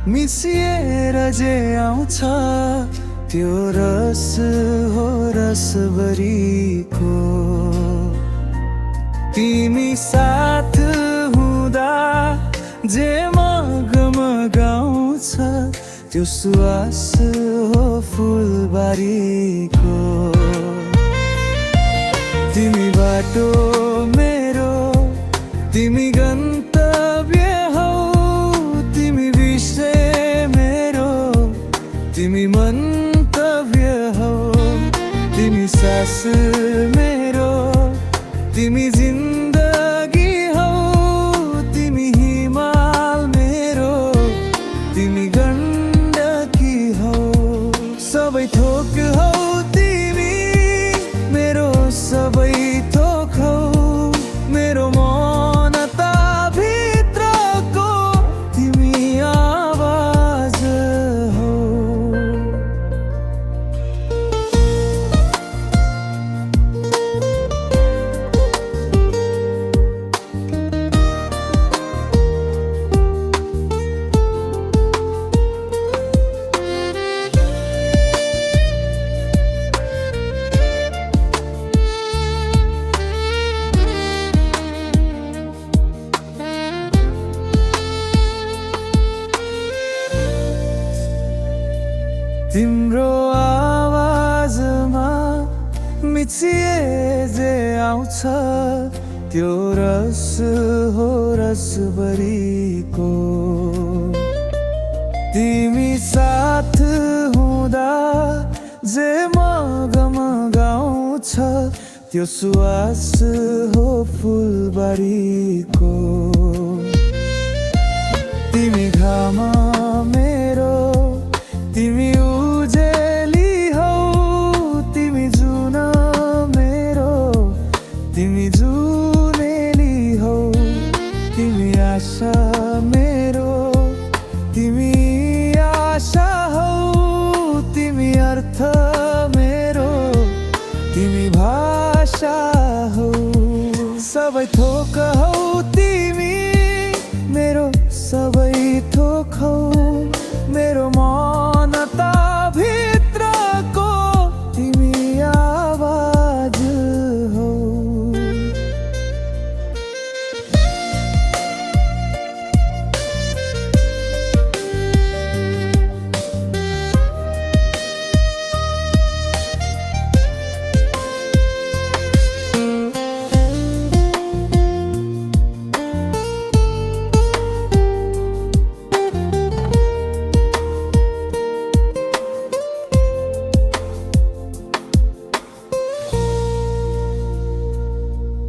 मिसिएर जे आउँछ त्यो रस हो रसभरीको। तिमी साथ हुँदा जे मगमगाउँछ त्यो सुवास हो फुलबारीको। तिमी बाटो मेरो, तिमी गन्तव्य हौ, तिमी विषय मेरो, तिमी मन्तव्य हौ, तिमी सास मेरो, तिमी जिन्दगी हौ, तिमी हिमाल मेरो, तिमी गण्डकी हौ, सबै थोक हौ तिमी मेरो, सबै थोक हौ मेरो मनता भित्रको, तिमी आवाज हौ। तिम्रो आवाजमा मिचिए जे आउँछ त्यो रस हो रसभरीको। तिमी साथ हुँदा जे मगमगाउँछ त्यो सुवास हो फुलबारीको। तिमी घाम मेरो, तिमी उजेली हौ, तिमी जुन मेरो, तिमी जुनेली हौ, तिमी आशा मेरो, तिमी आशा हौ, तिमी अर्थ मेरो, तिमी भाषा हौ, सबै थोक हौ तिमी मेरो, सबै थोक हौ मेरो मनता भित्रको, तिमी आवाज हौ।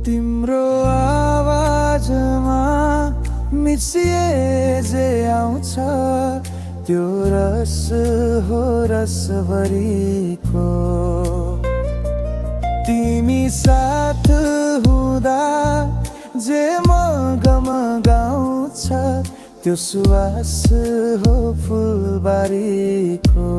तिम्रो आवाजमा मिसिए जे आउँछ त्यो रस हो रसभरीको। तिमी साथ हुँदा जे मगमगाउँछ त्यो सुवास हो फुलबारीको।